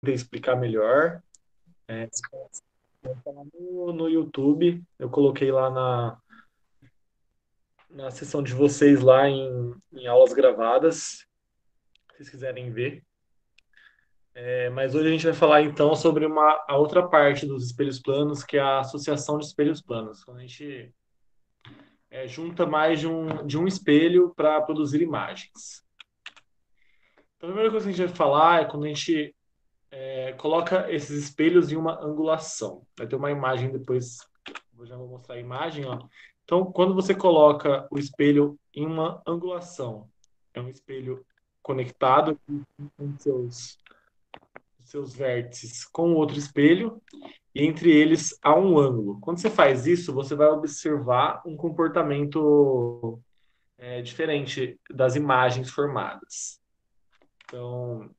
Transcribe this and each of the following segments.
tentei explicar melhor. É, tá lá no YouTube, eu coloquei lá na seção de vocês lá em aulas gravadas, se vocês quiserem ver. Mas hoje a gente vai falar então sobre a outra parte dos espelhos planos, que é a associação de espelhos planos. Quando a gente junta mais de um espelho para produzir imagens. Então, a primeira coisa que a gente vai falar é quando a gente coloca esses espelhos em uma angulação. Vai ter uma imagem depois, eu já vou mostrar a imagem, ó. Então, quando você coloca o espelho em uma angulação, é um espelho conectado com seus vértices com outro espelho, e entre eles há um ângulo. Quando você faz isso, você vai observar um comportamento diferente das imagens formadas. Então,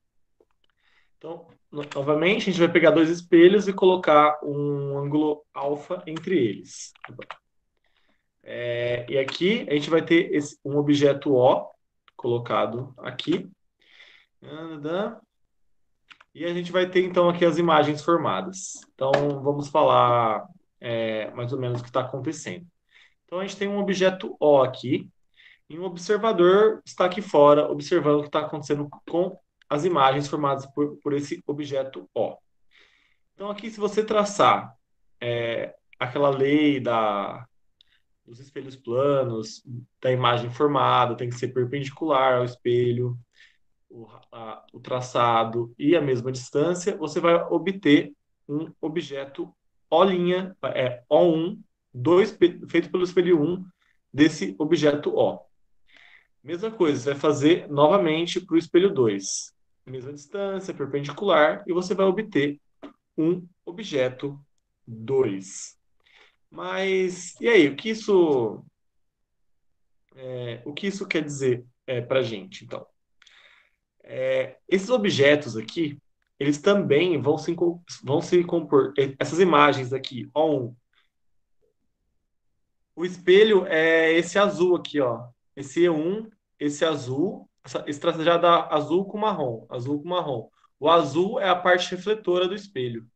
novamente, a gente vai pegar dois espelhos e colocar um ângulo alfa entre eles. E aqui a gente vai ter um objeto O colocado aqui. E a gente vai ter então aqui as imagens formadas. Então, vamos falar mais ou menos o que está acontecendo. Então, a gente tem um objeto O aqui, e um observador está aqui fora, observando o que está acontecendo com as imagens formadas por esse objeto O. Então, aqui, se você traçar aquela lei dos espelhos planos, da imagem formada, tem que ser perpendicular ao espelho, o traçado e a mesma distância, você vai obter um objeto O', O1, feito pelo espelho 1 desse objeto O. Mesma coisa, você vai fazer novamente para o espelho 2. Mesma distância, perpendicular, e você vai obter um objeto 2. Mas, e aí, o que isso quer dizer para a gente, então? Esses objetos aqui, eles também vão se compor. Essas imagens aqui, ó, o espelho é esse azul aqui, ó. Esse E1, esse azul, esse tracejado azul com marrom, azul com marrom. O azul é a parte refletora do espelho.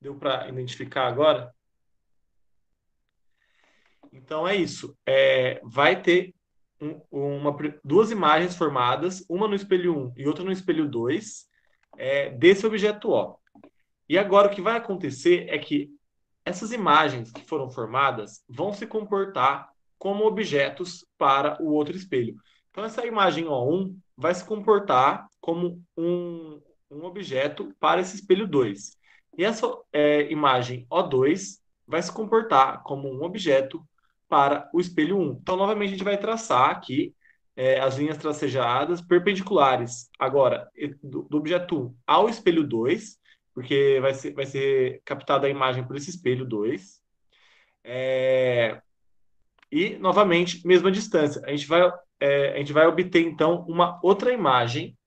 Deu para identificar agora? Então é isso. Vai ter duas imagens formadas, uma no espelho 1 e outra no espelho 2, desse objeto O. E agora o que vai acontecer é que essas imagens que foram formadas vão se comportar como objetos para o outro espelho. Então, essa imagem O1 vai se comportar como um objeto para esse espelho 2. E essa imagem O2 vai se comportar como um objeto para o espelho 1. Então, novamente, a gente vai traçar aqui as linhas tracejadas perpendiculares. Agora, do objeto 1 ao espelho 2, porque vai ser captada a imagem por esse espelho 2. E, novamente, mesma distância. A gente vai obter, então, uma outra imagem,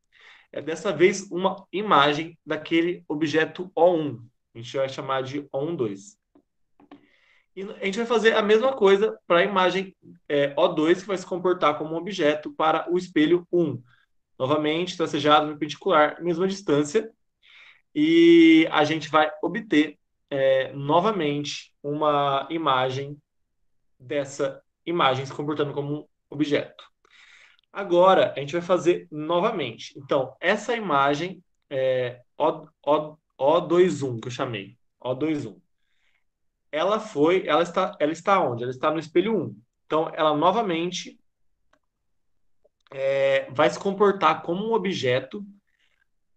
dessa vez uma imagem daquele objeto O1. A gente vai chamar de O12. E a gente vai fazer a mesma coisa para a imagem O2, que vai se comportar como um objeto para o espelho 1. Novamente, tracejado perpendicular, mesma distância, e a gente vai obter novamente uma imagem dessa imagem se comportando como um objeto. Agora, a gente vai fazer novamente. Então, essa imagem O21, que eu chamei, O21, ela está onde? Ela está no espelho 1. Então, ela novamente vai se comportar como um objeto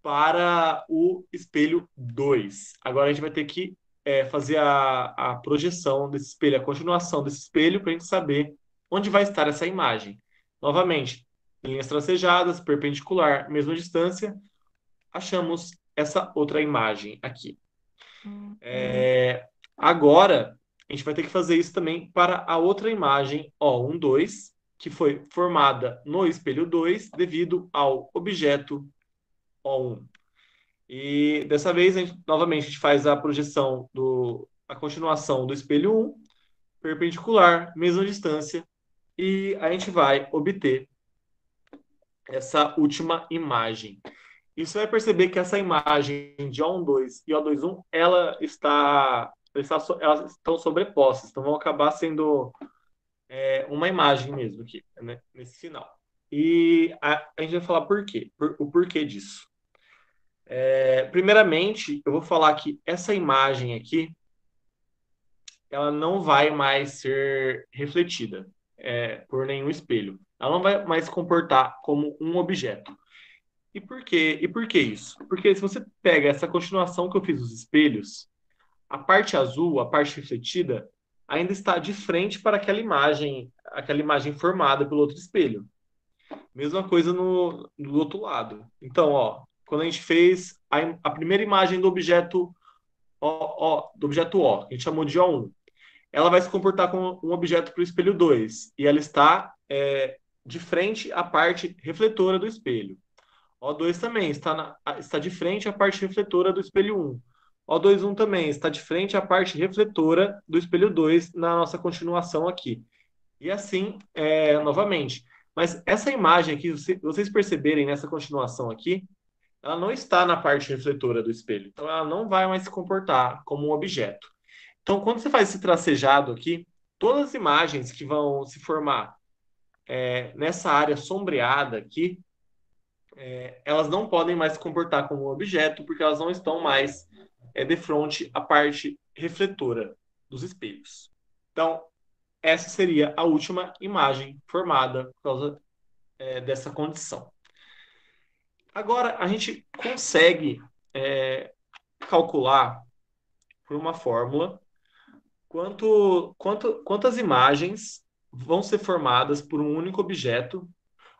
para o espelho 2. Agora a gente vai ter que fazer a projeção desse espelho, a continuação desse espelho, para a gente saber onde vai estar essa imagem. Novamente, linhas tracejadas, perpendicular, mesma distância, achamos essa outra imagem aqui. Agora, a gente vai ter que fazer isso também para a outra imagem O12, que foi formada no espelho 2 devido ao objeto O1. E dessa vez, novamente, a gente faz a continuação do espelho 1, perpendicular, mesma distância, e a gente vai obter essa última imagem. E você vai perceber que essa imagem de O12 e O21, elas estão sobrepostas, então vão acabar sendo uma imagem mesmo aqui, né, nesse sinal. E a gente vai falar por quê, o porquê disso. Primeiramente, eu vou falar que essa imagem aqui, ela não vai mais ser refletida por nenhum espelho. Ela não vai mais se comportar como um objeto. E por quê? E por que isso? Porque se você pega essa continuação que eu fiz dos espelhos, a parte azul, a parte refletida, ainda está de frente para aquela imagem formada pelo outro espelho. Mesma coisa no outro lado. Então, ó, quando a gente fez a primeira imagem do objeto do objeto O, que a gente chamou de O1, ela vai se comportar como um objeto para o espelho 2, e ela está de frente à parte refletora do espelho. O2 também está de frente à parte refletora do espelho 1. O21 também está de frente à parte refletora do espelho 2 na nossa continuação aqui. E assim, novamente. Mas essa imagem aqui, vocês perceberem nessa continuação aqui, ela não está na parte refletora do espelho. Então, ela não vai mais se comportar como um objeto. Então, quando você faz esse tracejado aqui, todas as imagens que vão se formar nessa área sombreada aqui, elas não podem mais se comportar como um objeto, porque elas não estão mais de frente à parte refletora dos espelhos. Então, essa seria a última imagem formada por causa dessa condição. Agora, a gente consegue calcular por uma fórmula quantas imagens vão ser formadas por um único objeto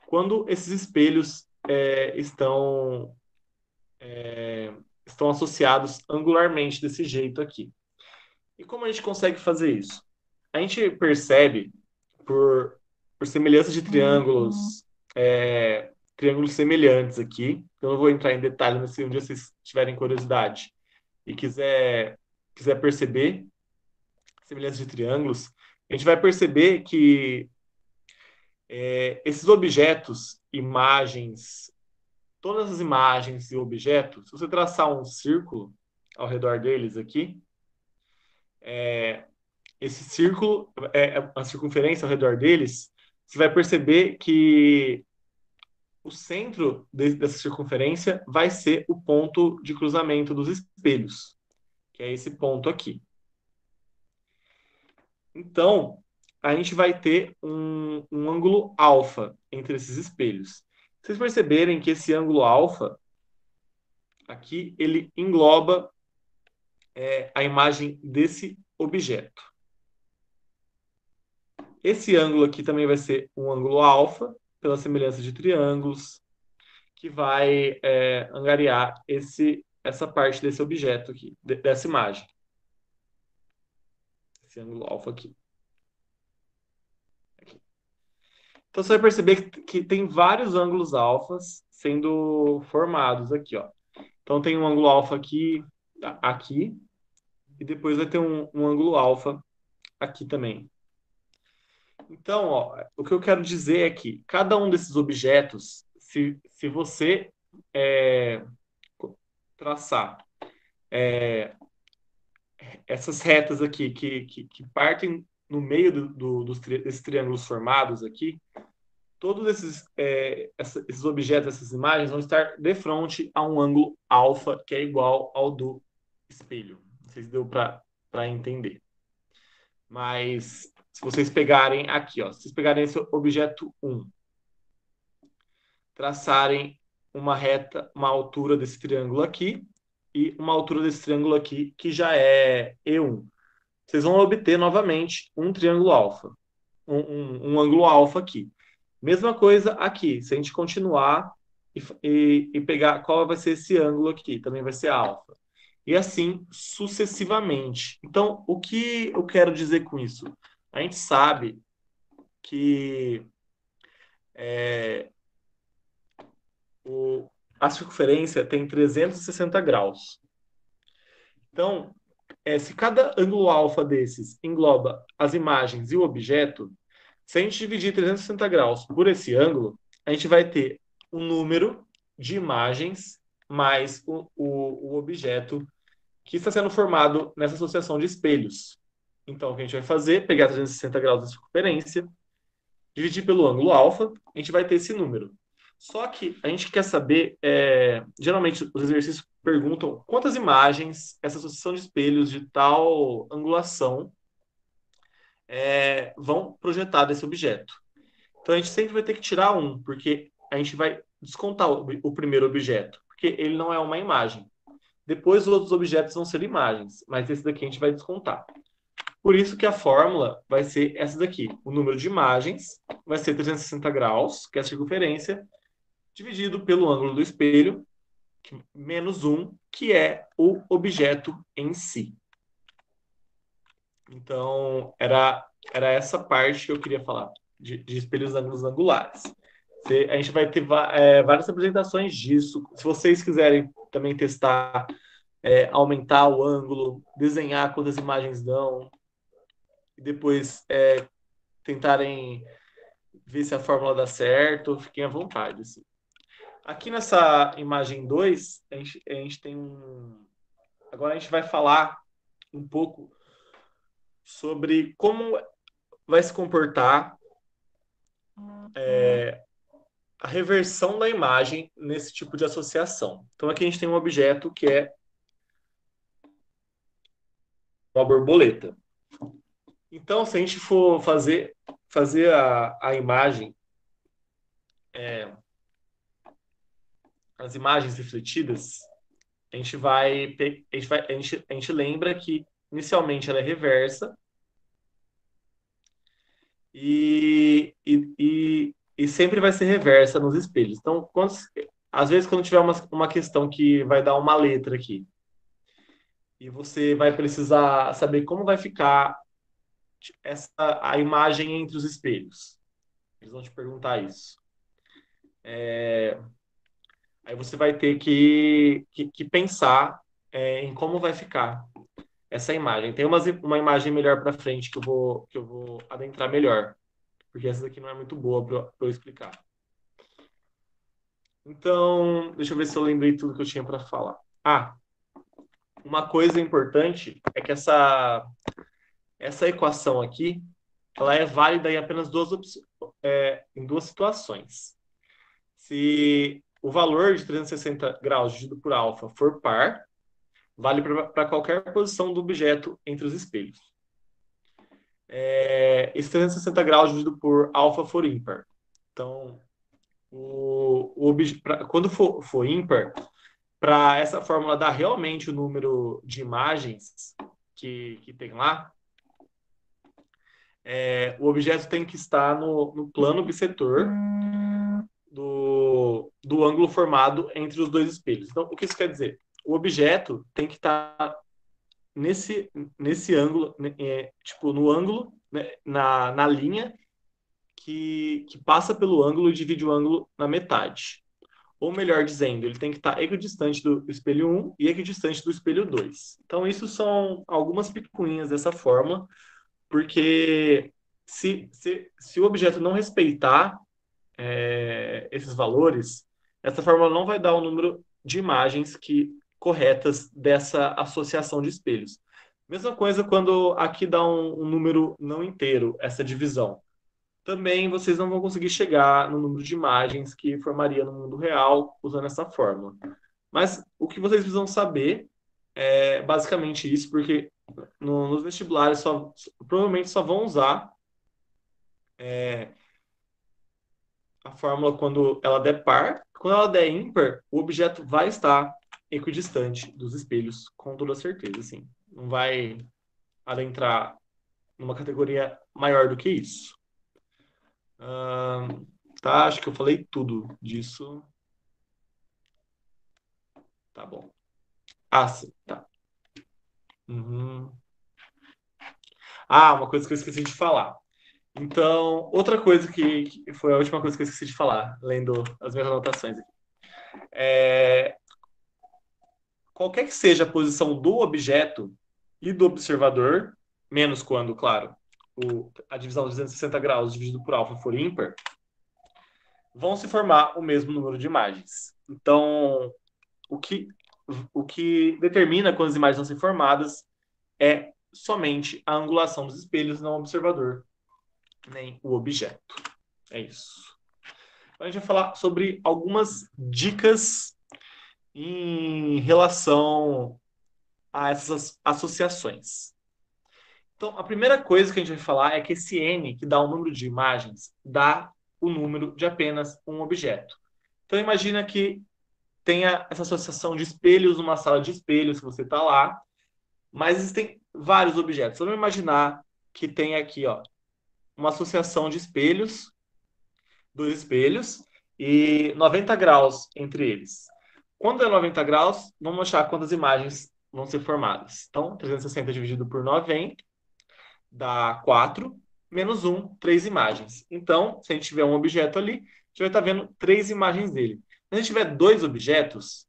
quando esses espelhos estão associados angularmente desse jeito aqui. E como a gente consegue fazer isso? A gente percebe por semelhança de triângulos semelhantes aqui. Eu não vou entrar em detalhe nesse um dia vocês tiverem curiosidade e quiser perceber semelhança de triângulos, a gente vai perceber que esses objetos, imagens, todas as imagens e objetos, se você traçar um círculo ao redor deles aqui, esse círculo, a circunferência ao redor deles, você vai perceber que o centro dessa circunferência vai ser o ponto de cruzamento dos espelhos, que é esse ponto aqui. Então, a gente vai ter um ângulo alfa entre esses espelhos. Vocês perceberem que esse ângulo alfa aqui, ele engloba a imagem desse objeto. Esse ângulo aqui também vai ser um ângulo alfa, pela semelhança de triângulos, que vai angariar essa parte desse objeto aqui, dessa imagem. Esse ângulo alfa aqui. Então você vai perceber que tem vários ângulos alfas sendo formados aqui, ó. Então tem um ângulo alfa aqui, e depois vai ter um ângulo alfa aqui também. Então, ó, o que eu quero dizer é que cada um desses objetos, se você traçar essas retas aqui que partem no meio desses triângulos formados aqui, todos esses objetos, essas imagens vão estar de frente a um ângulo alfa que é igual ao do espelho. Não sei se deu para entender. Mas se vocês pegarem aqui, ó, se vocês pegarem esse objeto 1, traçarem uma reta, uma altura desse triângulo aqui e uma altura desse triângulo aqui, que já é E1. Vocês vão obter novamente um triângulo alfa, um ângulo alfa aqui. Mesma coisa aqui, se a gente continuar e pegar qual vai ser esse ângulo aqui, também vai ser alfa. E assim sucessivamente. Então, o que eu quero dizer com isso? A gente sabe que a circunferência tem 360 graus. Então, se cada ângulo alfa desses engloba as imagens e o objeto, se a gente dividir 360 graus por esse ângulo, a gente vai ter um número de imagens mais o objeto que está sendo formado nessa associação de espelhos. Então, o que a gente vai fazer? Pegar 360 graus de circunferência, dividir pelo ângulo alfa, a gente vai ter esse número. Só que a gente quer saber, geralmente os exercícios perguntam quantas imagens essa associação de espelhos de tal angulação vão projetar desse objeto. Então a gente sempre vai ter que tirar um, porque a gente vai descontar o primeiro objeto, porque ele não é uma imagem. Depois os outros objetos vão ser imagens, mas esse daqui a gente vai descontar. Por isso que a fórmula vai ser essa daqui. O número de imagens vai ser 360 graus, que é a circunferência, dividido pelo ângulo do espelho, menos 1, que é o objeto em si. Então, era essa parte que eu queria falar, de espelhos ângulos angulares. A gente vai ter várias apresentações disso. Se vocês quiserem também testar, aumentar o ângulo, desenhar quantas imagens dão, e depois tentarem ver se a fórmula dá certo, fiquem à vontade. Assim. Aqui nessa imagem 2, a gente tem um. Agora a gente vai falar um pouco sobre como vai se comportar a reversão da imagem nesse tipo de associação. Então aqui a gente tem um objeto que é uma borboleta. Então, se a gente for fazer a imagem, as imagens refletidas, a gente lembra que inicialmente ela é reversa e sempre vai ser reversa nos espelhos. Então, às vezes, quando tiver uma questão que vai dar uma letra aqui, e você vai precisar saber como vai ficar a imagem entre os espelhos. Eles vão te perguntar isso. Aí você vai ter que pensar em como vai ficar essa imagem. Tem uma imagem melhor para frente que eu vou adentrar melhor, porque essa daqui não é muito boa para eu explicar. Então, deixa eu ver se eu lembrei tudo que eu tinha para falar. Uma coisa importante é que essa equação aqui, ela é válida em apenas em duas situações. Se o valor de 360 graus dividido por alfa for par, vale para qualquer posição do objeto entre os espelhos. Esse 360 graus dividido por alfa for ímpar. Então, quando for ímpar, para essa fórmula dar realmente o número de imagens que tem lá, o objeto tem que estar no plano bissetor do ângulo formado entre os dois espelhos. Então, o que isso quer dizer? O objeto tem que estar nesse ângulo, tipo, no ângulo, né, na linha que passa pelo ângulo e divide o ângulo na metade. Ou melhor dizendo, ele tem que estar equidistante do espelho 1 e equidistante do espelho 2. Então, isso são algumas picuinhas dessa fórmula, porque se o objeto não respeitar esses valores, essa fórmula não vai dar o número de imagens corretas dessa associação de espelhos. Mesma coisa quando aqui dá um número não inteiro, essa divisão. Também vocês não vão conseguir chegar no número de imagens que formaria no mundo real usando essa fórmula. Mas o que vocês precisam saber é basicamente isso, porque nos vestibulares provavelmente só vão usar a fórmula quando ela der par. Quando ela der ímpar, o objeto vai estar equidistante dos espelhos, com toda certeza, assim. Não vai adentrar numa categoria maior do que isso. Tá, acho que eu falei tudo disso. Tá bom. Sim, tá. Uhum. Uma coisa que eu esqueci de falar. Então, outra coisa que foi a última coisa que eu esqueci de falar, lendo as minhas anotações aqui. Qualquer que seja a posição do objeto e do observador, menos quando, claro, a divisão de 260 graus dividido por alfa for ímpar, vão se formar o mesmo número de imagens. Então, o que determina quando as imagens vão ser formadas é somente a angulação dos espelhos, não o observador, nem o objeto. É isso. Então, a gente vai falar sobre algumas dicas em relação a essas associações. Então, a primeira coisa que a gente vai falar é que esse N, que dá o número de imagens, dá o número de apenas um objeto. Então, imagina que tenha essa associação de espelhos numa sala de espelhos, que você está lá, mas existem vários objetos. Vamos imaginar que tem aqui, ó, uma associação de espelhos, dois espelhos, e 90 graus entre eles. Quando é 90 graus, vamos achar quantas imagens vão ser formadas. Então, 360 dividido por 90 dá 4, menos 1, 3 imagens. Então, se a gente tiver um objeto ali, a gente vai estar vendo 3 imagens dele. Se a gente tiver dois objetos,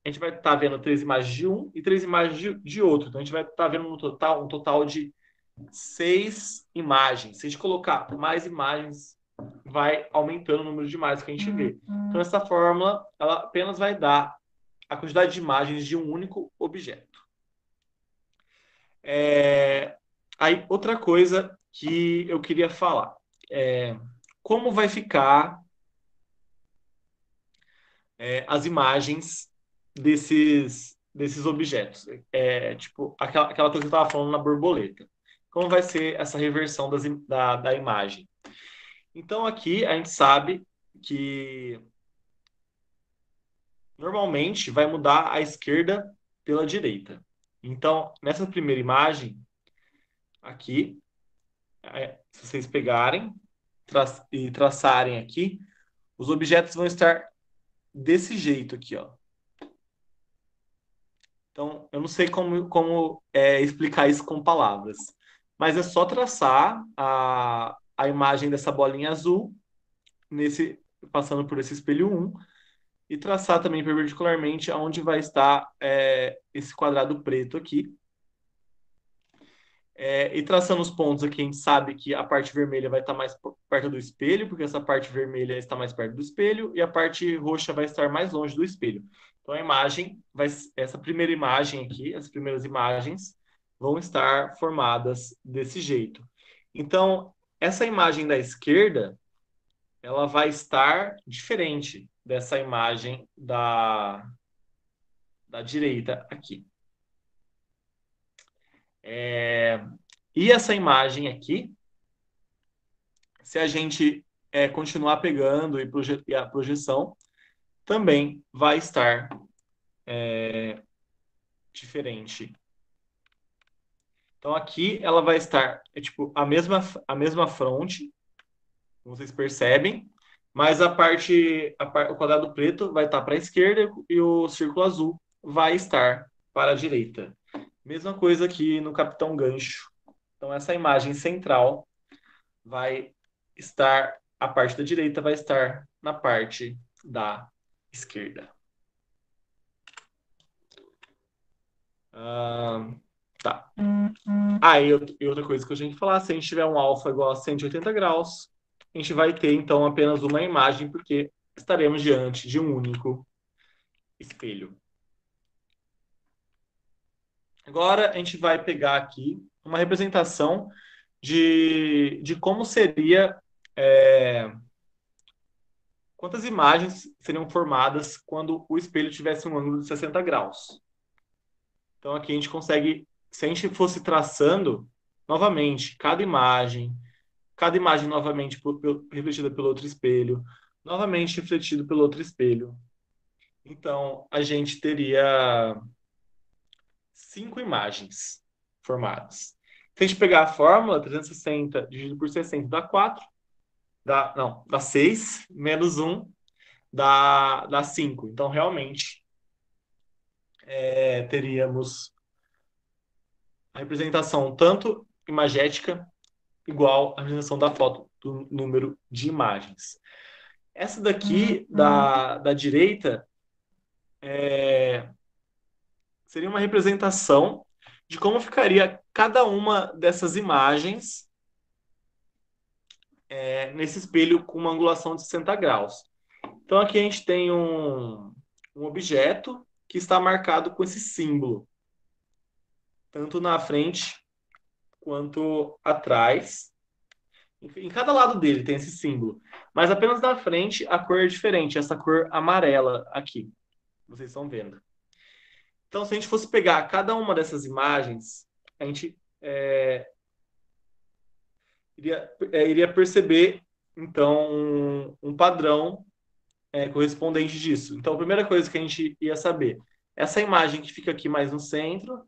a gente vai estar vendo 3 imagens de um e 3 imagens de outro. Então, a gente vai estar vendo um total de 6 imagens. Se a gente colocar mais imagens, vai aumentando o número de imagens que a gente vê. Então, essa fórmula ela apenas vai dar a quantidade de imagens de um único objeto. Aí, outra coisa que eu queria falar é como vai ficar as imagens desses objetos. Tipo, aquela coisa que eu estava falando na borboleta. Como vai ser essa reversão da imagem? Então, aqui a gente sabe que normalmente vai mudar a esquerda pela direita. Então, nessa primeira imagem, aqui, se vocês pegarem e traçarem aqui, os objetos vão estar desse jeito aqui, ó. Então, eu não sei como explicar isso com palavras, mas é só traçar a imagem dessa bolinha azul, passando por esse espelho 1, e traçar também perpendicularmente aonde vai estar esse quadrado preto aqui. E traçando os pontos aqui, a gente sabe que a parte vermelha vai estar mais perto do espelho, porque essa parte vermelha está mais perto do espelho, e a parte roxa vai estar mais longe do espelho. Então, essa primeira imagem aqui, as primeiras imagens, vão estar formadas desse jeito. Então, essa imagem da esquerda, ela vai estar diferente dessa imagem da direita aqui. E essa imagem aqui, se a gente continuar pegando e a projeção, também vai estar diferente. Então aqui ela vai estar tipo a mesma fronte, como vocês percebem, mas o quadrado preto vai estar para a esquerda e o círculo azul vai estar para a direita. Mesma coisa aqui no Capitão Gancho. Então essa imagem central vai estar, a parte da direita vai estar na parte da esquerda. Tá. E outra coisa que eu tinha que falar, se a gente tiver um alfa igual a 180 graus, a gente vai ter, então, apenas uma imagem, porque estaremos diante de um único espelho. Agora, a gente vai pegar aqui uma representação de como seria... quantas imagens seriam formadas quando o espelho tivesse um ângulo de 60 graus. Então, aqui a gente consegue, se a gente fosse traçando, novamente, cada imagem novamente refletida pelo outro espelho, novamente refletido pelo outro espelho. Então, a gente teria 5 imagens formadas. Se a gente pegar a fórmula, 360 dividido por 60 dá 4, dá 6, menos 1 dá 5. Então, realmente, teríamos a representação tanto imagética igual à representação da foto do número de imagens. Essa daqui, da direita, seria uma representação de como ficaria cada uma dessas imagens nesse espelho com uma angulação de 60 graus. Então, aqui a gente tem um objeto que está marcado com esse símbolo, tanto na frente quanto atrás. Em cada lado dele tem esse símbolo, mas apenas na frente a cor é diferente, essa cor amarela aqui, vocês estão vendo. Então, se a gente fosse pegar cada uma dessas imagens, a gente iria perceber, então, um padrão correspondente disso. Então, a primeira coisa que a gente ia saber, essa imagem que fica aqui mais no centro,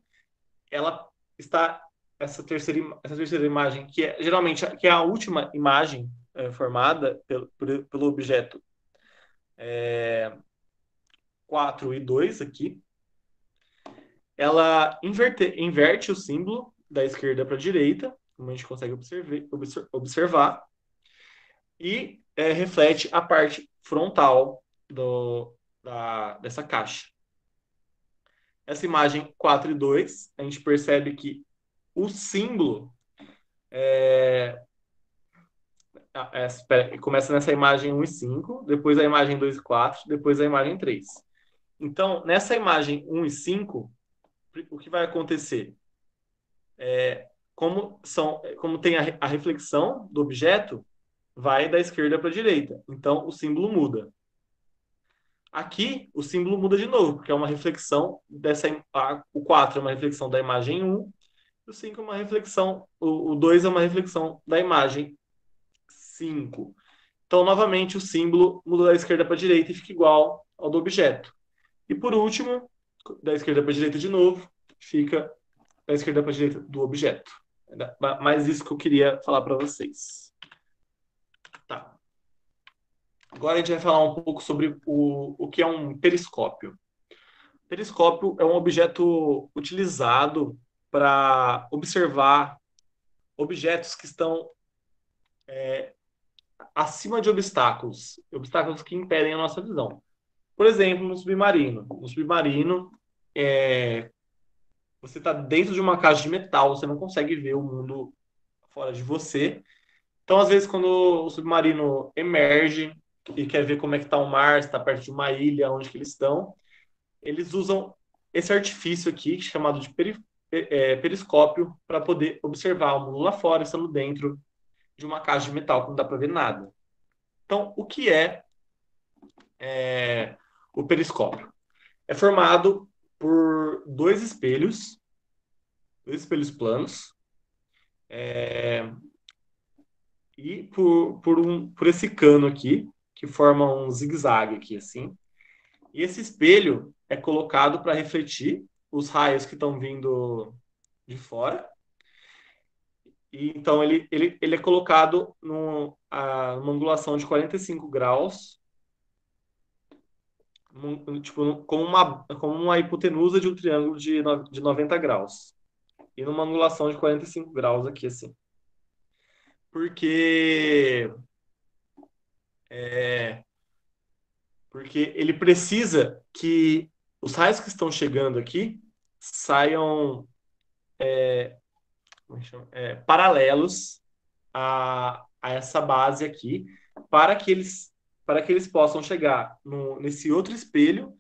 ela está, essa terceira imagem, que é geralmente que é a última imagem formada pelo objeto 4 e 2 aqui, ela inverte o símbolo da esquerda para a direita, como a gente consegue observar, e reflete a parte frontal dessa caixa. Essa imagem 4 e 2, a gente percebe que o símbolo começa nessa imagem 1 e 5, depois a imagem 2 e 4, depois a imagem 3. Então, nessa imagem 1 e 5, o que vai acontecer? Como tem a reflexão do objeto, vai da esquerda para a direita. Então, o símbolo muda. Aqui, o símbolo muda de novo, porque é uma reflexão o 4 é uma reflexão da imagem 1, o 5 é uma reflexão, o 2 é uma reflexão da imagem 5. Então, novamente, o símbolo muda da esquerda para a direita e fica igual ao do objeto. E por último, da esquerda para a direita de novo, fica da esquerda para a direita do objeto. Mas isso que eu queria falar para vocês. Tá. Agora a gente vai falar um pouco sobre o que é um periscópio. Periscópio é um objeto utilizado para observar objetos que estão acima de obstáculos que impedem a nossa visão. Por exemplo, no submarino. No submarino, você está dentro de uma caixa de metal, você não consegue ver o mundo fora de você. Então, às vezes, quando o submarino emerge e quer ver como é que está o mar, se está perto de uma ilha, onde que eles estão, eles usam esse artifício aqui, chamado de periscópio, para poder observar o mundo lá fora, estando dentro de uma caixa de metal, que não dá para ver nada. Então, o que é o periscópio? É formado por dois espelhos planos, e por esse cano aqui, que forma um zigue-zague aqui, assim. E esse espelho é colocado para refletir os raios que estão vindo de fora. E, então, ele é colocado numa angulação de 45 graus, tipo, como uma hipotenusa de um triângulo de 90 graus. E numa angulação de 45 graus aqui, assim. Porque ele precisa que os raios que estão chegando aqui saiam paralelos a essa base aqui, para que eles possam chegar nesse outro espelho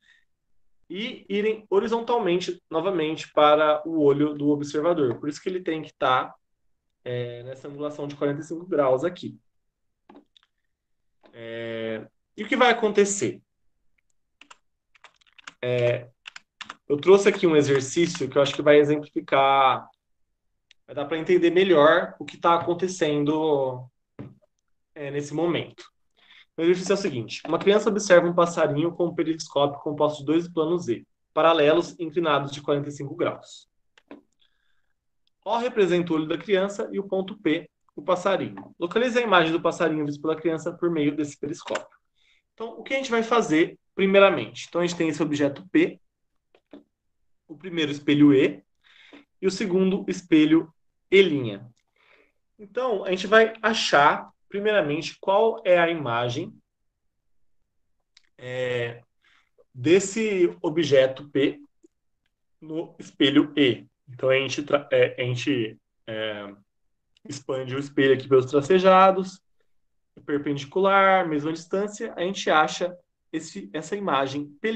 e irem horizontalmente novamente para o olho do observador. Por isso que ele tem que estar nessa angulação de 45 graus aqui. E o que vai acontecer? Eu trouxe aqui um exercício que eu acho que vai exemplificar, vai dar para entender melhor o que está acontecendo nesse momento. O exercício é o seguinte: uma criança observa um passarinho com um periscópio composto de dois planos Z, paralelos inclinados de 45 graus. O representa o olho da criança e o ponto P, o passarinho. Localize a imagem do passarinho visto pela criança por meio desse periscópio. Então, o que a gente vai fazer primeiramente? Então, a gente tem esse objeto P, o primeiro espelho E e o segundo espelho E'. Então, a gente vai achar, primeiramente, qual é a imagem desse objeto P no espelho E. Então, a gente expande o espelho aqui pelos tracejados, perpendicular, mesma distância, a gente acha essa imagem P'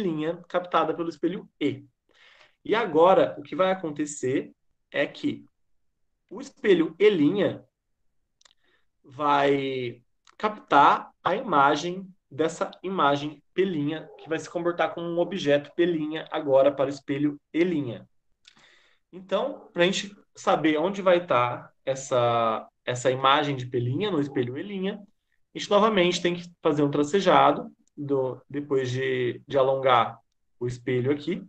captada pelo espelho E. E agora, o que vai acontecer é que o espelho E' vai captar a imagem dessa imagem P', que vai se comportar como um objeto P' agora para o espelho E'. Então, para a gente saber onde vai estar essa imagem de P' no espelho E', a gente novamente tem que fazer um tracejado depois de alongar o espelho aqui,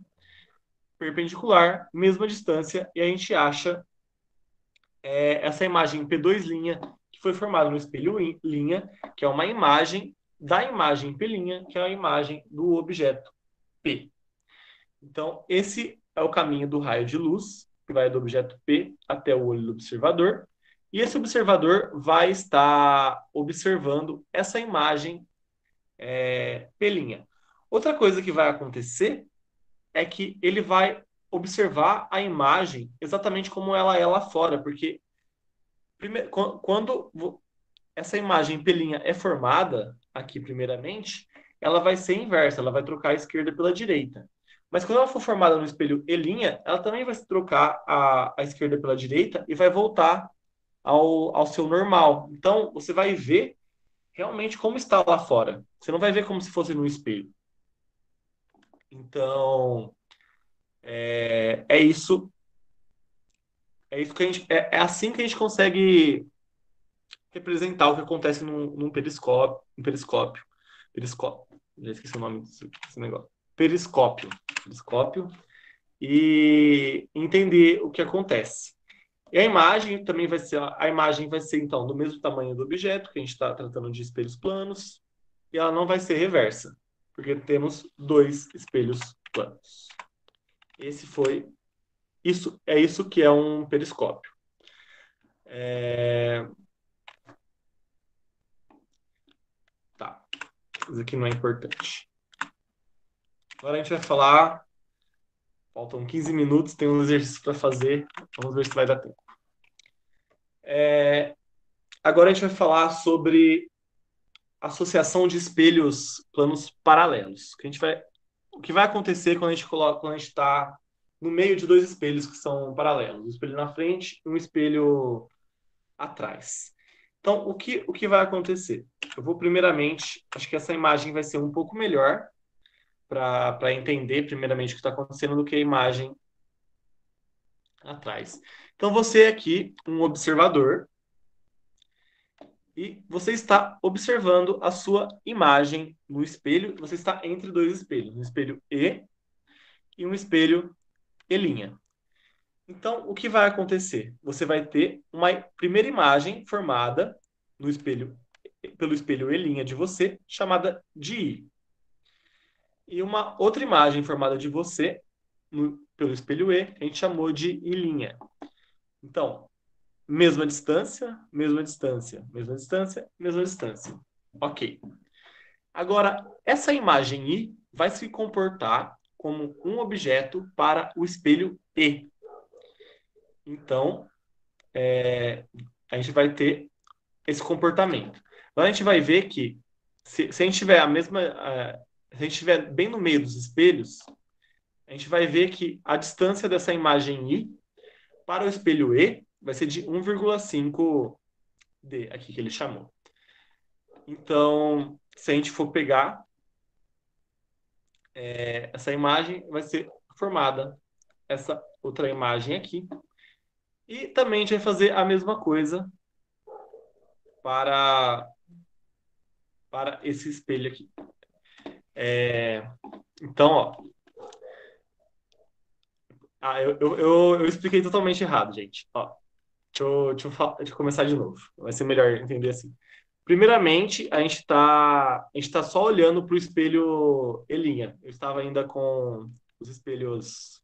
perpendicular, mesma distância, e a gente acha essa imagem P2', que foi formada no espelho linha, que é uma imagem da imagem P', que é a imagem do objeto P. Então, esse é o caminho do raio de luz, que vai do objeto P até o olho do observador. E esse observador vai estar observando essa imagem P'. Outra coisa que vai acontecer é que ele vai observar a imagem exatamente como ela é lá fora, porque quando essa imagem P' é formada aqui primeiramente, ela vai ser inversa, ela vai trocar a esquerda pela direita. Mas quando ela for formada no espelho E', ela também vai trocar a esquerda pela direita e vai voltar ao seu normal. Então, você vai ver realmente como está lá fora. Você não vai ver como se fosse no espelho. Então, é isso. É isso que é assim que a gente consegue representar o que acontece num periscópio, periscópio, já esqueci o nome desse negócio, periscópio, e entender o que acontece. E a imagem também a imagem vai ser então do mesmo tamanho do objeto, que a gente está tratando de espelhos planos, e ela não vai ser reversa, porque temos dois espelhos planos. É isso que é um periscópio. Tá, isso aqui não é importante. Agora a gente vai falar. Faltam 15 minutos, tem um exercício para fazer. Vamos ver se vai dar tempo. Agora a gente vai falar sobre associação de espelhos planos paralelos. O que vai acontecer quando a gente está no meio de dois espelhos que são paralelos, um espelho na frente e um espelho atrás. Então, o que vai acontecer? Eu vou primeiramente, acho que essa imagem vai ser um pouco melhor para entender primeiramente o que está acontecendo do que a imagem atrás. Então, você aqui, um observador, e você está observando a sua imagem no espelho. Você está entre dois espelhos, um espelho e um espelho E'. Então, o que vai acontecer? Você vai ter uma primeira imagem formada no espelho pelo espelho E' de você, chamada de I. E uma outra imagem formada de você pelo espelho E, que a gente chamou de I'. Então, mesma distância, mesma distância, mesma distância, mesma distância. Ok. Agora, essa imagem I vai se comportar como um objeto para o espelho E. Então, a gente vai ter esse comportamento. Então, a gente vai ver que se a gente tiver a mesma. Se a gente estiver bem no meio dos espelhos, a gente vai ver que a distância dessa imagem I para o espelho E vai ser de 1,5 D, aqui que ele chamou. Então, se a gente for pegar essa imagem, vai ser formada essa outra imagem aqui. E também a gente vai fazer a mesma coisa para, para esse espelho aqui. Então, ó. Eu expliquei totalmente errado, gente. Ó, deixa eu começar de novo. Vai ser melhor entender assim. Primeiramente, a gente tá só olhando para o espelho E'. Eu estava ainda com os espelhos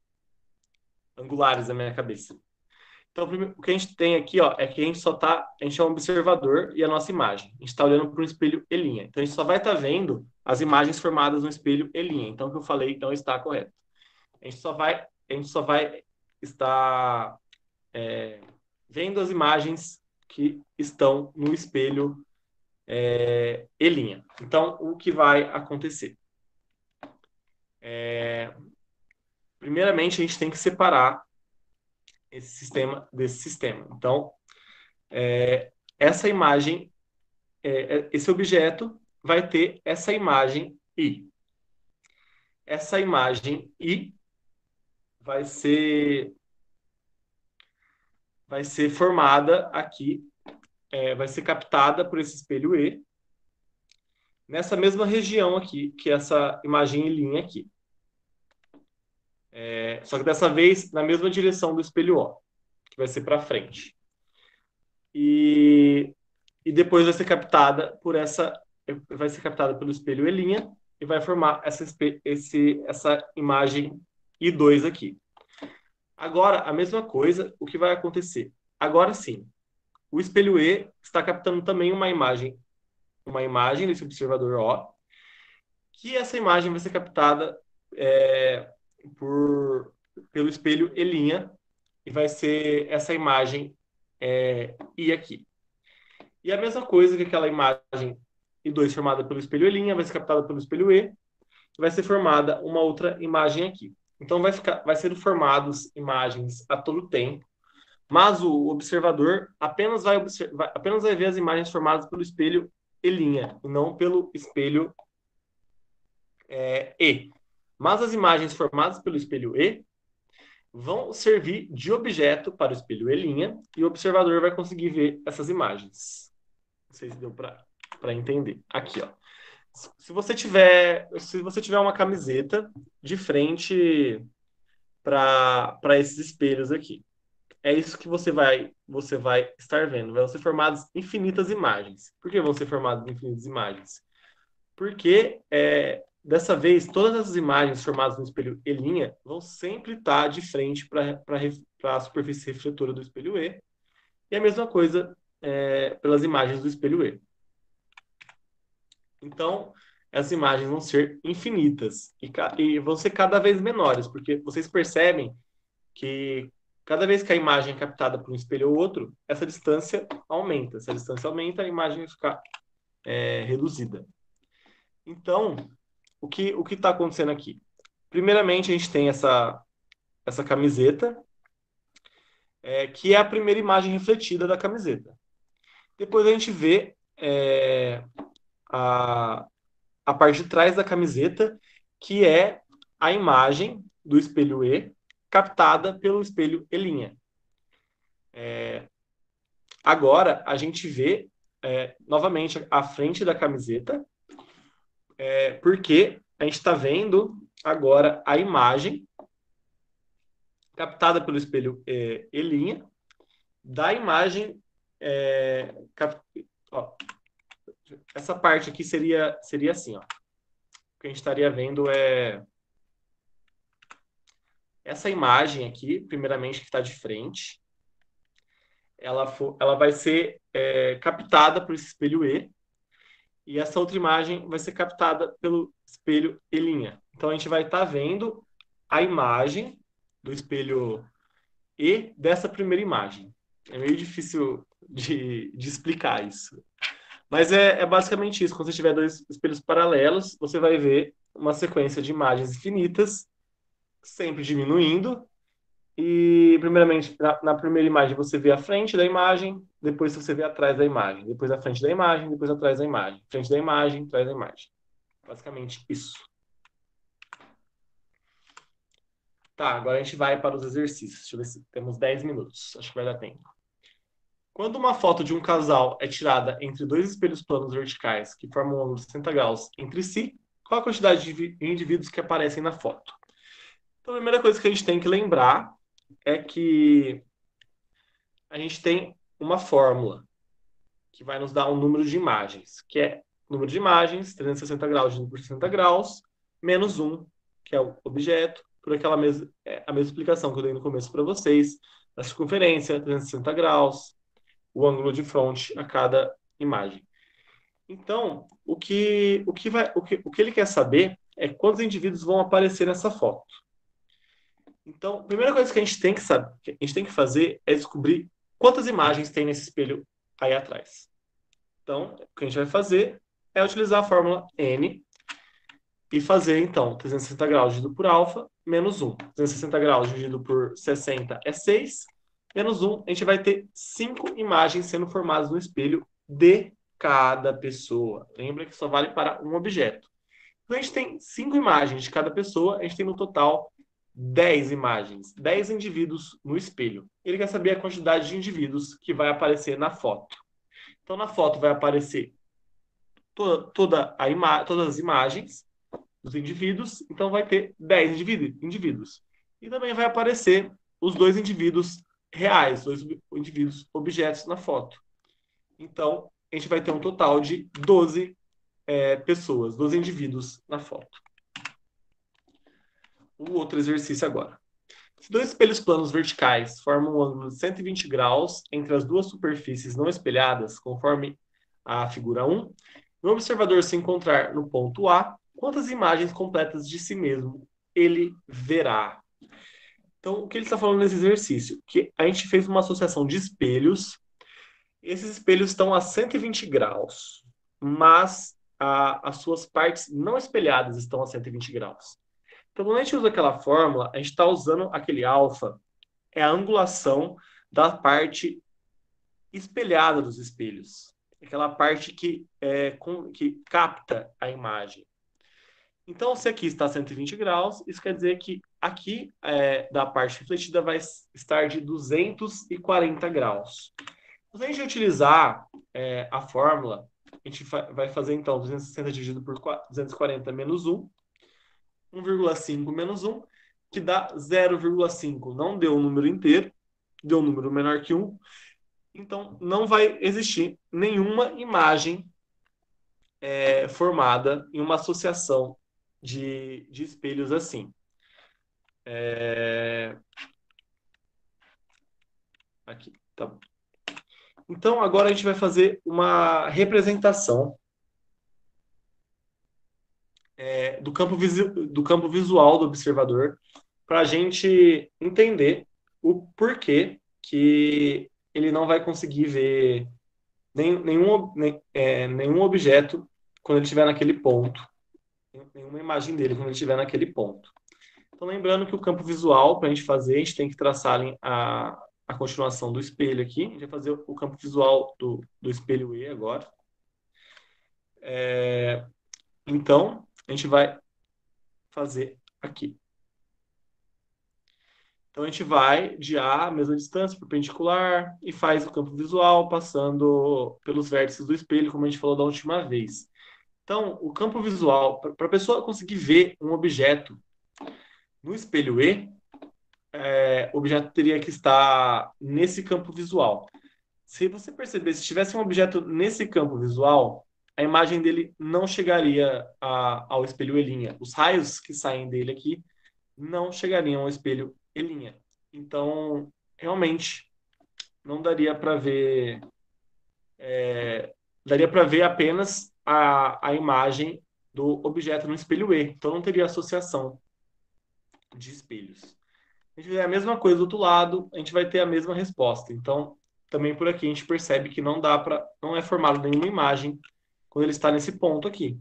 angulares na minha cabeça. Então, o que a gente tem aqui, ó, é que a gente é um observador e a nossa imagem. A gente está olhando para um espelho E'. Então, a gente só vai estar vendo as imagens formadas no espelho E'. Então, o que eu falei, então, está correto. A gente só vai estar vendo as imagens que estão no espelho E'. Então, o que vai acontecer? Primeiramente, a gente tem que separar esse sistema desse sistema. Então, essa imagem, esse objeto vai ter essa imagem I. Essa imagem I vai ser, vai ser formada aqui, vai ser captada por esse espelho E, nessa mesma região aqui, que é essa imagem em linha aqui. Só que dessa vez na mesma direção do espelho O, que vai ser para frente. E, e depois vai ser captada pelo espelho E' e vai formar essa imagem I2 aqui. Agora, a mesma coisa, o que vai acontecer? Agora sim, o espelho E está captando também uma imagem desse observador O, que essa imagem vai ser captada é, por, pelo espelho E' e vai ser essa imagem I aqui. E a mesma coisa que aquela imagem I2 formada pelo espelho E' vai ser captada pelo espelho E, vai ser formada uma outra imagem aqui. Então vai ser formados imagens a todo tempo, mas o observador apenas vai ver as imagens formadas pelo espelho E', e não pelo espelho E. Mas as imagens formadas pelo espelho E vão servir de objeto para o espelho E' e o observador vai conseguir ver essas imagens. Não sei se deu para entender. Aqui, ó. Se você tiver uma camiseta de frente para esses espelhos aqui, é isso que você vai estar vendo. Vão ser formadas infinitas imagens. Por que vão ser formadas infinitas imagens? Porque dessa vez todas essas imagens formadas no espelho E' vão sempre estar de frente para a superfície refletora do espelho E. E a mesma coisa pelas imagens do espelho E. Então, as imagens vão ser infinitas e vão ser cada vez menores, porque vocês percebem que cada vez que a imagem é captada por um espelho ou outro, essa distância aumenta. Se a distância aumenta, a imagem vai ficar reduzida. Então, o que está acontecendo aqui? Primeiramente, a gente tem essa camiseta, que é a primeira imagem refletida da camiseta. Depois a gente vê a, a parte de trás da camiseta, que é a imagem do espelho E captada pelo espelho E'. Agora a gente vê novamente a frente da camiseta, porque a gente está vendo agora a imagem captada pelo espelho E' da imagem. Ó, essa parte aqui seria assim, ó. O que a gente estaria vendo é essa imagem aqui, primeiramente, que está de frente. Ela vai ser captada por esse espelho e essa outra imagem vai ser captada pelo espelho E'. Então a gente vai estar vendo a imagem do espelho E dessa primeira imagem. É meio difícil de explicar isso. Mas é basicamente isso. Quando você tiver dois espelhos paralelos, você vai ver uma sequência de imagens infinitas, sempre diminuindo. E, primeiramente, na primeira imagem você vê a frente da imagem, depois você vê atrás da imagem, depois a frente da imagem, depois atrás da imagem, frente da imagem, atrás da imagem. Basicamente isso. Tá, agora a gente vai para os exercícios. Deixa eu ver se temos 10 minutos. Acho que vai dar tempo. Quando uma foto de um casal é tirada entre dois espelhos planos verticais que formam um ângulo de 60 graus entre si, qual a quantidade de indivíduos que aparecem na foto? Então, a primeira coisa que a gente tem que lembrar é que a gente tem uma fórmula que vai nos dar um número de imagens, que é o número de imagens, 360 graus dividido por 60 graus, menos 1, que é o objeto, por a mesma explicação que eu dei no começo para vocês, a circunferência, 360 graus, o ângulo de fronte a cada imagem. Então, o que ele quer saber é quantos indivíduos vão aparecer nessa foto. Então, a primeira coisa que a gente tem que saber, que a gente tem que fazer é descobrir quantas imagens tem nesse espelho aí atrás. Então, o que a gente vai fazer é utilizar a fórmula N, e fazer, então, 360 graus dividido por alfa, menos 1. 360 graus dividido por 60 é 6, menos 1. A gente vai ter 5 imagens sendo formadas no espelho de cada pessoa. Lembra que só vale para um objeto. Então, a gente tem 5 imagens de cada pessoa, a gente tem no total 10 imagens, 10 indivíduos no espelho. Ele quer saber a quantidade de indivíduos que vai aparecer na foto. Então, na foto vai aparecer todas as imagens dos indivíduos, então vai ter 10 indivíduos. E também vai aparecer os dois indivíduos reais, dois indivíduos objetos na foto. Então, a gente vai ter um total de 12 pessoas, 12 indivíduos na foto. O outro exercício agora. Se dois espelhos planos verticais formam um ângulo de 120 graus entre as duas superfícies não espelhadas, conforme a figura 1, o observador se encontrar no ponto A, quantas imagens completas de si mesmo ele verá? Então, o que ele está falando nesse exercício? Que a gente fez uma associação de espelhos. Esses espelhos estão a 120 graus, mas as suas partes não espelhadas estão a 120 graus. Então, quando a gente usa aquela fórmula, a gente está usando aquele alfa, é a angulação da parte espelhada dos espelhos. Aquela parte que capta a imagem. Então, se aqui está 120 graus, isso quer dizer que aqui da parte refletida vai estar de 240 graus. Se a gente utilizar a fórmula, a gente vai fazer então 260 dividido por 240 menos 1, 1,5 menos 1, que dá 0,5. Não deu um número inteiro, deu um número menor que 1. Então, não vai existir nenhuma imagem formada em uma associação de espelhos assim. Aqui, tá. Então, agora a gente vai fazer uma representação do campo visual do observador para a gente entender o porquê que ele não vai conseguir ver nenhum objeto quando ele estiver naquele ponto, nenhuma imagem dele quando ele estiver naquele ponto. Então, lembrando que o campo visual, para a gente fazer, a gente tem que traçar a continuação do espelho aqui. A gente vai fazer o campo visual do espelho E agora. Então, a gente vai fazer aqui. Então, a gente vai de A, a mesma distância, perpendicular, e faz o campo visual passando pelos vértices do espelho, como a gente falou da última vez. Então, o campo visual, para a pessoa conseguir ver um objeto no espelho E, o objeto teria que estar nesse campo visual. Se você perceber, se tivesse um objeto nesse campo visual, a imagem dele não chegaria ao espelho E'. Os raios que saem dele aqui não chegariam ao espelho E'. Então, realmente, não daria para ver. Daria para ver apenas a imagem do objeto no espelho E. Então, não teria associação de espelhos. A gente fizer a mesma coisa do outro lado, a gente vai ter a mesma resposta. Então, também por aqui a gente percebe que não é formado nenhuma imagem quando ele está nesse ponto aqui.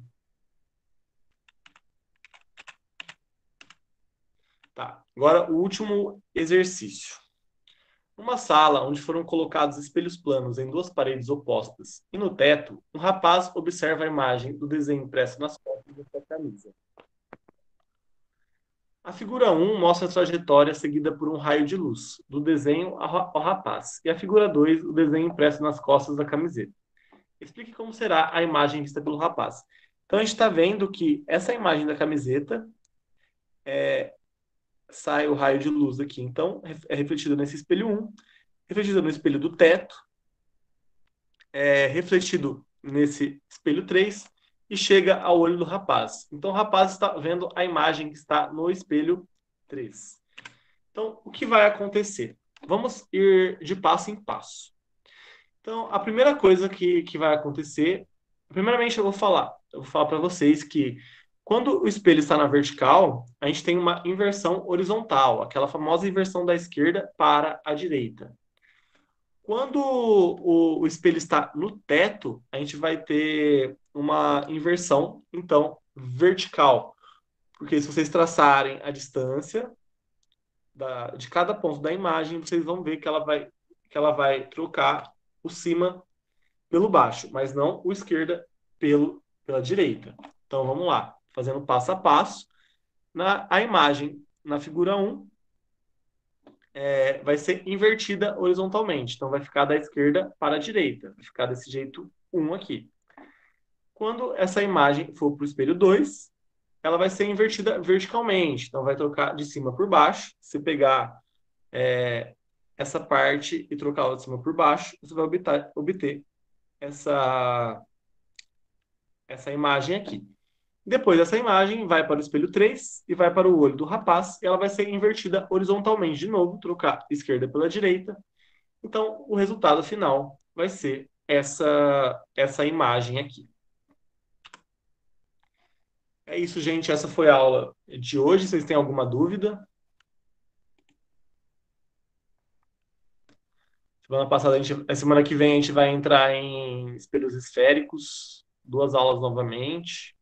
Tá. Agora, o último exercício. Numa sala onde foram colocados espelhos planos em duas paredes opostas e no teto, um rapaz observa a imagem do desenho impresso nas costas da sua camisa. A figura 1 mostra a trajetória seguida por um raio de luz, do desenho ao rapaz, e a figura 2, o desenho impresso nas costas da camiseta. Explique como será a imagem vista pelo rapaz. Então, a gente está vendo que essa imagem da camiseta sai o raio de luz aqui. Então, é refletido nesse espelho 1, refletido no espelho do teto, refletido nesse espelho 3 e chega ao olho do rapaz. Então, o rapaz está vendo a imagem que está no espelho 3. Então, o que vai acontecer? Vamos ir de passo em passo. Então, a primeira coisa que vai acontecer, primeiramente eu vou falar para vocês que quando o espelho está na vertical, a gente tem uma inversão horizontal, aquela famosa inversão da esquerda para a direita. Quando o espelho está no teto, a gente vai ter uma inversão, então, vertical. porque se vocês traçarem a distância de cada ponto da imagem, vocês vão ver que ela vai trocar o cima pelo baixo, mas não o esquerda pela direita. Então vamos lá, fazendo passo a passo. A imagem na figura 1 vai ser invertida horizontalmente. Então vai ficar da esquerda para a direita. Vai ficar desse jeito 1 aqui. Quando essa imagem for para o espelho 2, ela vai ser invertida verticalmente. Então vai trocar de cima por baixo. Se pegar essa parte e trocar ela de cima por baixo, você vai obter essa, essa imagem aqui. Depois essa imagem vai para o espelho 3 e vai para o olho do rapaz, e ela vai ser invertida horizontalmente de novo, trocar esquerda pela direita. Então, o resultado final vai ser essa imagem aqui. É isso, gente. Essa foi a aula de hoje. Vocês têm alguma dúvida? Semana que vem a gente vai entrar em espelhos esféricos, 2 aulas novamente.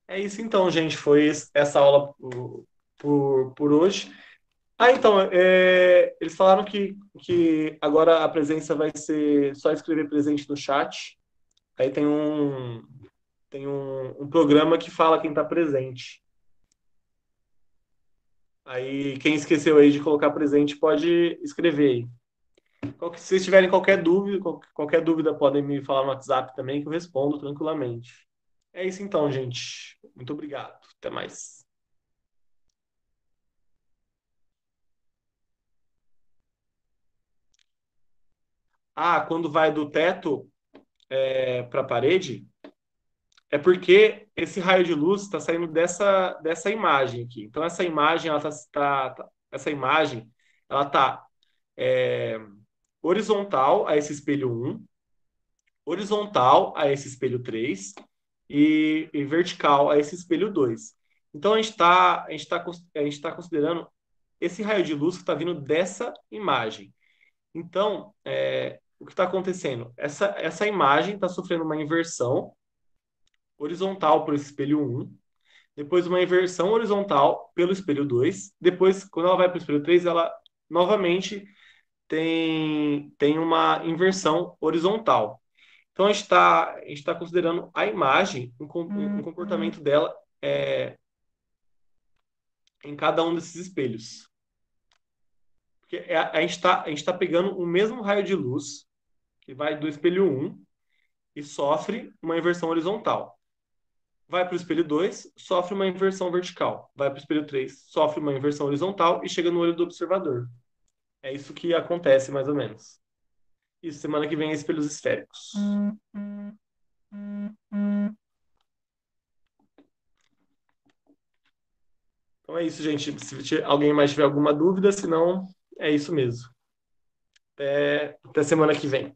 É isso então, gente. Foi essa aula por hoje. Então, eles falaram que agora a presença vai ser só escrever presente no chat. Aí tem um programa que fala quem está presente. Aí quem esqueceu aí de colocar presente pode escrever aí. Se vocês tiverem qualquer dúvida, podem me falar no WhatsApp também que eu respondo tranquilamente. É isso então, gente. Muito obrigado. Até mais. Quando vai do teto para a parede, é porque esse raio de luz está saindo dessa imagem aqui. Então essa imagem essa imagem ela tá é, horizontal a esse espelho 1, horizontal a esse espelho 3 e vertical a esse espelho 2. Então a gente tá considerando esse raio de luz que está vindo dessa imagem. Então, o que está acontecendo? Essa imagem está sofrendo uma inversão horizontal para o espelho 1, depois uma inversão horizontal pelo espelho 2, depois, quando ela vai para o espelho 3, ela novamente tem uma inversão horizontal. Então, a gente tá considerando a imagem, um comportamento dela em cada um desses espelhos. Porque a gente tá pegando o mesmo raio de luz, que vai do espelho 1 e sofre uma inversão horizontal. Vai para o espelho 2, sofre uma inversão vertical. Vai para o espelho 3, sofre uma inversão horizontal e chega no olho do observador. É isso que acontece, mais ou menos. Isso, semana que vem é espelhos esféricos. Então é isso, gente. Se alguém mais tiver alguma dúvida, senão é isso mesmo. Até semana que vem.